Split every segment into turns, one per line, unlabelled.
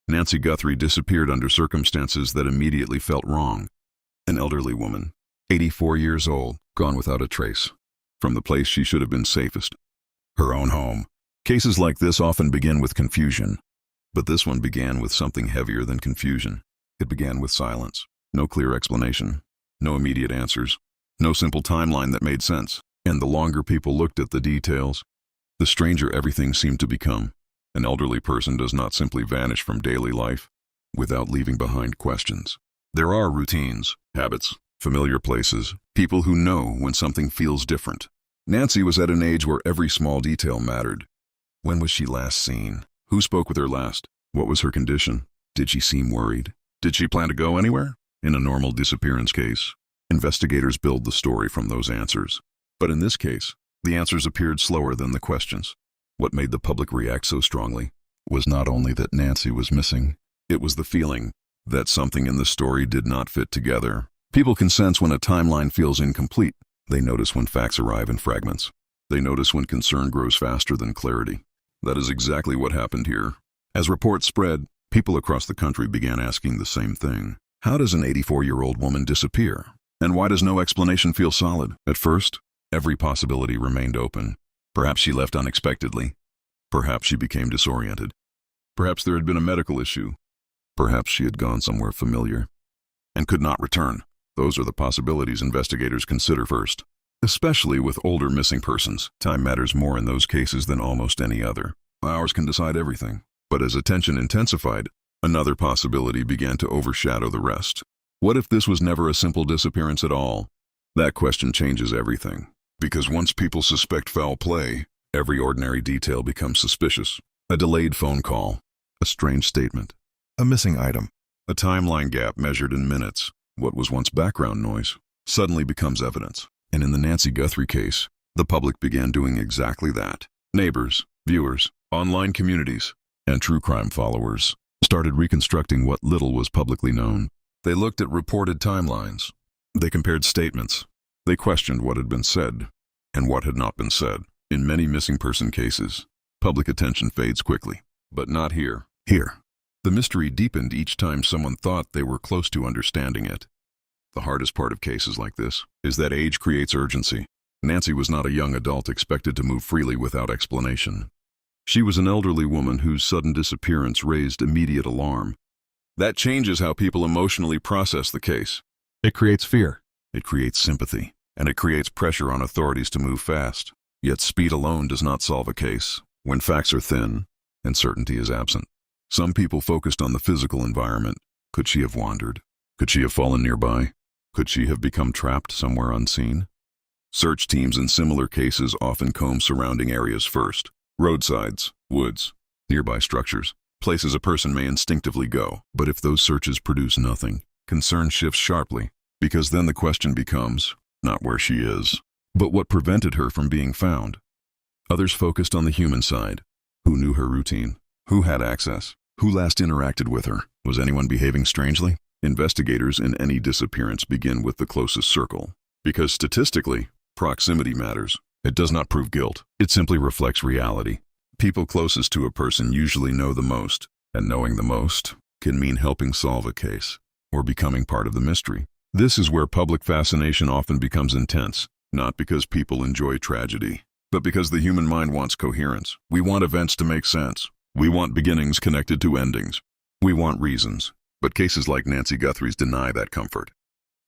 Nancy Guthrie disappeared under circumstances that immediately felt wrong. An elderly woman, 84 years old, gone without a trace, from the place she should have been safest, her own home. Cases like this often begin with confusion, but this one began with something heavier than confusion. It began with silence. No clear explanation, no immediate answers, no simple timeline that made sense. And the longer people looked at the details, the stranger everything seemed to become. An elderly person does not simply vanish from daily life without leaving behind questions. There are routines, habits, familiar places, people who know when something feels different. Nancy was at an age where every small detail mattered. When was she last seen? Who spoke with her last? What was her condition? Did she seem worried? Did she plan to go anywhere? In a normal disappearance case, investigators build the story from those answers. But in this case, the answers appeared slower than the questions. What made the public react so strongly was not only that Nancy was missing, it was the feeling that something in the story did not fit together. People can sense when a timeline feels incomplete. They notice when facts arrive in fragments. They notice when concern grows faster than clarity. That is exactly what happened here. As reports spread, people across the country began asking the same thing. How does an 84-year-old woman disappear? And why does no explanation feel solid? At first, every possibility remained open. Perhaps she left unexpectedly. Perhaps she became disoriented. Perhaps there had been a medical issue. Perhaps she had gone somewhere familiar and could not return. Those are the possibilities investigators consider first. Especially with older missing persons, time matters more in those cases than almost any other. Hours can decide everything. But as attention intensified, another possibility began to overshadow the rest. What if this was never a simple disappearance at all? That question changes everything. Because once people suspect foul play, every ordinary detail becomes suspicious. A delayed phone call, a strange statement, a missing item, a timeline gap measured in minutes. What was once background noise suddenly becomes evidence. And in the Nancy Guthrie case, the public began doing exactly that. Neighbors, viewers, online communities, and true crime followers started reconstructing what little was publicly known. They looked at reported timelines. They compared statements. They questioned what had been said and what had not been said. In many missing person cases, public attention fades quickly. But not here. Here, the mystery deepened each time someone thought they were close to understanding it. The hardest part of cases like this is that age creates urgency. Nancy was not a young adult expected to move freely without explanation. She was an elderly woman whose sudden disappearance raised immediate alarm. That changes how people emotionally process the case. It creates fear. It creates sympathy. And it creates pressure on authorities to move fast. Yet speed alone does not solve a case. When facts are thin and certainty is absent. Some people focused on the physical environment. Could she have wandered? Could she have fallen nearby? Could she have become trapped somewhere unseen? Search teams in similar cases often comb surrounding areas first. Roadsides, woods, nearby structures, places a person may instinctively go. But if those searches produce nothing, concern shifts sharply, because then the question becomes, not where she is, but what prevented her from being found. Others focused on the human side. Who knew her routine? Who had access? Who last interacted with her? Was anyone behaving strangely? Investigators in any disappearance begin with the closest circle. Because statistically, proximity matters. It does not prove guilt. It simply reflects reality. People closest to a person usually know the most, and knowing the most can mean helping solve a case or becoming part of the mystery. This is where public fascination often becomes intense, not because people enjoy tragedy, but because the human mind wants coherence. We want events to make sense. We want beginnings connected to endings. We want reasons. But cases like Nancy Guthrie's deny that comfort.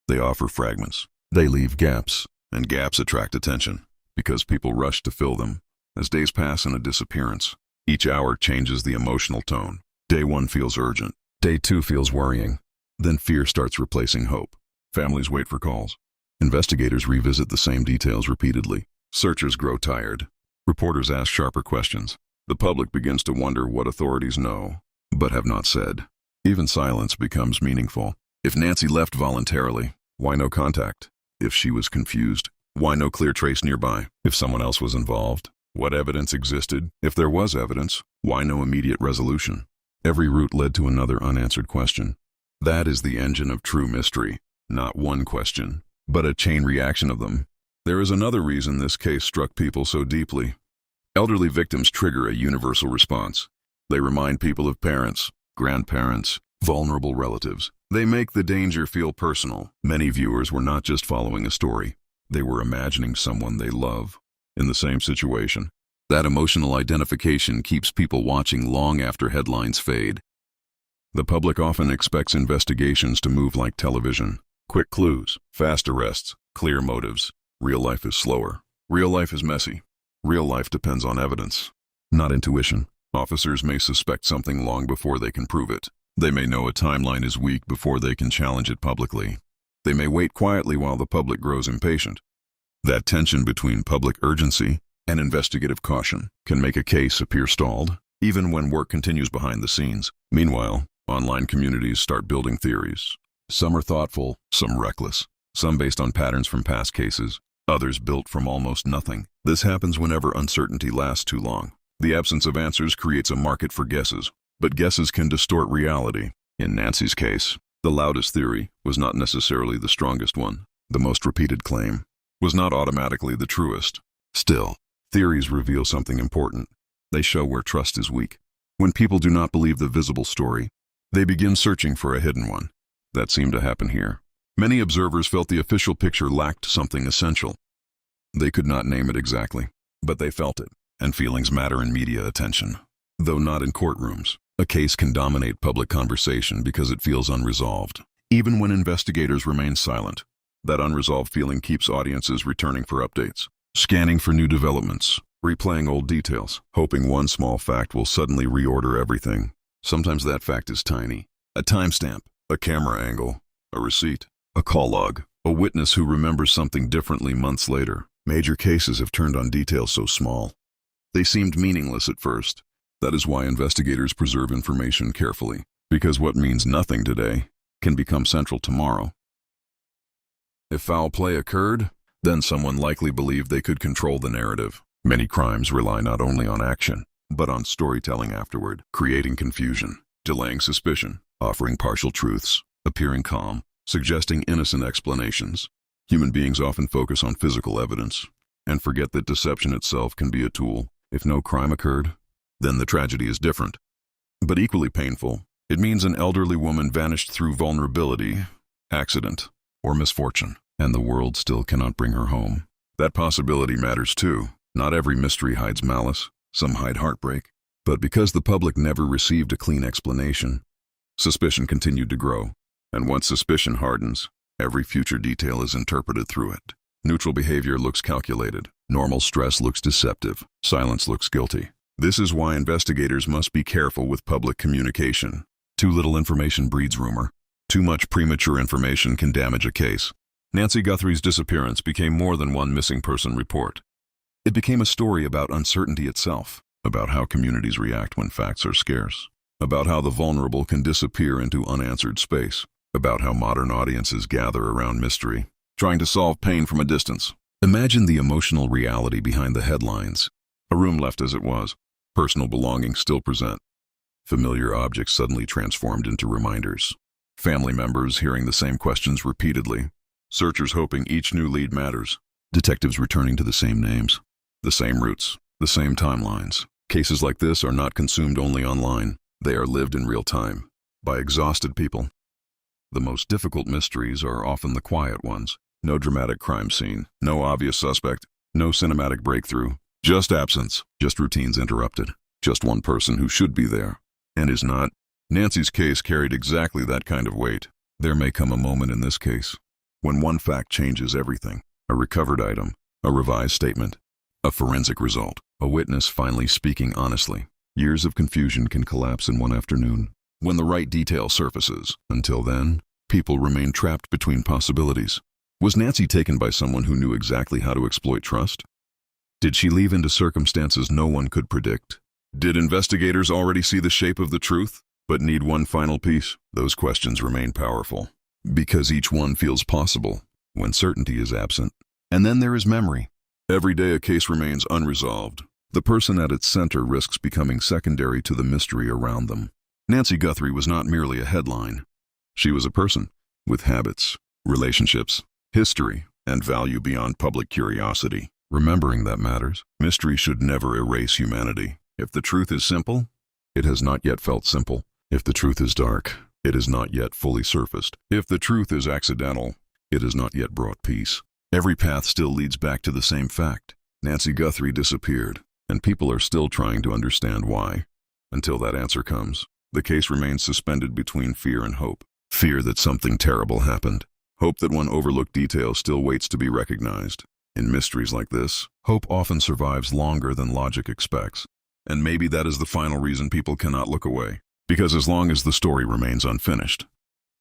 They offer fragments. They leave gaps, and gaps attract attention, because people rush to fill them. As days pass in a disappearance, each hour changes the emotional tone. Day 1 feels urgent. Day 2 feels worrying. Then fear starts replacing hope. Families wait for calls. Investigators revisit the same details repeatedly. Searchers grow tired. Reporters ask sharper questions. The public begins to wonder what authorities know, but have not said. Even silence becomes meaningful. If Nancy left voluntarily, why no contact? If she was confused, why no clear trace nearby? If someone else was involved, what evidence existed? If there was evidence, why no immediate resolution? Every route led to another unanswered question. That is the engine of true mystery. Not one question, but a chain reaction of them. There is another reason this case struck people so deeply. Elderly victims trigger a universal response. They remind people of parents, grandparents, vulnerable relatives. They make the danger feel personal. Many viewers were not just following a story. They were imagining someone they love in the same situation. That emotional identification keeps people watching long after headlines fade. The public often expects investigations to move like television. Quick clues, fast arrests, clear motives. Real life is slower. Real life is messy. Real life depends on evidence, not intuition. Officers may suspect something long before they can prove it. They may know a timeline is weak before they can challenge it publicly. They may wait quietly while the public grows impatient. That tension between public urgency and investigative caution can make a case appear stalled, even when work continues behind the scenes. Meanwhile, online communities start building theories. Some are thoughtful, some reckless, some based on patterns from past cases, others built from almost nothing. This happens whenever uncertainty lasts too long. The absence of answers creates a market for guesses, but guesses can distort reality. In Nancy's case, the loudest theory was not necessarily the strongest one. The most repeated claim was not automatically the truest. Still, theories reveal something important. They show where trust is weak. When people do not believe the visible story, they begin searching for a hidden one. That seemed to happen here. Many observers felt the official picture lacked something essential. They could not name it exactly, but they felt it, and feelings matter in media attention. Though not in courtrooms, a case can dominate public conversation because it feels unresolved. Even when investigators remain silent, that unresolved feeling keeps audiences returning for updates, scanning for new developments, replaying old details, hoping one small fact will suddenly reorder everything. Sometimes that fact is tiny. A timestamp, a camera angle, a receipt, a call log, a witness who remembers something differently months later. Major cases have turned on details so small. They seemed meaningless at first. That is why investigators preserve information carefully, because what means nothing today can become central tomorrow. If foul play occurred, then someone likely believed they could control the narrative. Many crimes rely not only on action, but on storytelling afterward, creating confusion, delaying suspicion, offering partial truths, appearing calm, suggesting innocent explanations. Human beings often focus on physical evidence and forget that deception itself can be a tool. If no crime occurred, then the tragedy is different. But equally painful, it means an elderly woman vanished through vulnerability, accident, or misfortune, and the world still cannot bring her home. That possibility matters too. Not every mystery hides malice, some hide heartbreak. But because the public never received a clean explanation, suspicion continued to grow. And once suspicion hardens, every future detail is interpreted through it. Neutral behavior looks calculated. Normal stress looks deceptive. Silence looks guilty. This is why investigators must be careful with public communication. Too little information breeds rumor. Too much premature information can damage a case. Nancy Guthrie's disappearance became more than one missing person report. It became a story about uncertainty itself, about how communities react when facts are scarce, about how the vulnerable can disappear into unanswered space, about how modern audiences gather around mystery, trying to solve pain from a distance. Imagine the emotional reality behind the headlines. A room left as it was. Personal belongings still present. Familiar objects suddenly transformed into reminders. Family members hearing the same questions repeatedly. Searchers hoping each new lead matters. Detectives returning to the same names, the same routes, the same timelines. Cases like this are not consumed only online. They are lived in real time, by exhausted people. The most difficult mysteries are often the quiet ones. No dramatic crime scene, no obvious suspect, no cinematic breakthrough. Just absence, just routines interrupted, just one person who should be there and is not. Nancy's case carried exactly that kind of weight. There may come a moment in this case when one fact changes everything. A recovered item, a revised statement, a forensic result, a witness finally speaking honestly. Years of confusion can collapse in one afternoon when the right detail surfaces. Until then, people remain trapped between possibilities. Was Nancy taken by someone who knew exactly how to exploit trust? Did she leave into circumstances no one could predict? Did investigators already see the shape of the truth, but need one final piece? Those questions remain powerful, because each one feels possible when certainty is absent. And then there is memory. Every day a case remains unresolved. The person at its center risks becoming secondary to the mystery around them. Nancy Guthrie was not merely a headline. She was a person with habits, relationships, history, and value beyond public curiosity. Remembering that matters. Mystery should never erase humanity. If the truth is simple, it has not yet felt simple. If the truth is dark, it is not yet fully surfaced. If the truth is accidental, it has not yet brought peace. Every path still leads back to the same fact. Nancy Guthrie disappeared, and people are still trying to understand why. Until that answer comes, the case remains suspended between fear and hope. Fear that something terrible happened. Hope that one overlooked detail still waits to be recognized. In mysteries like this, hope often survives longer than logic expects. And maybe that is the final reason people cannot look away. Because as long as the story remains unfinished,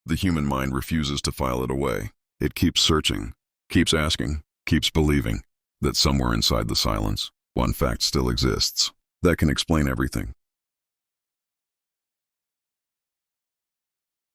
the human mind refuses to file it away. It keeps searching, keeps asking, keeps believing that somewhere inside the silence, one fact still exists that can explain everything.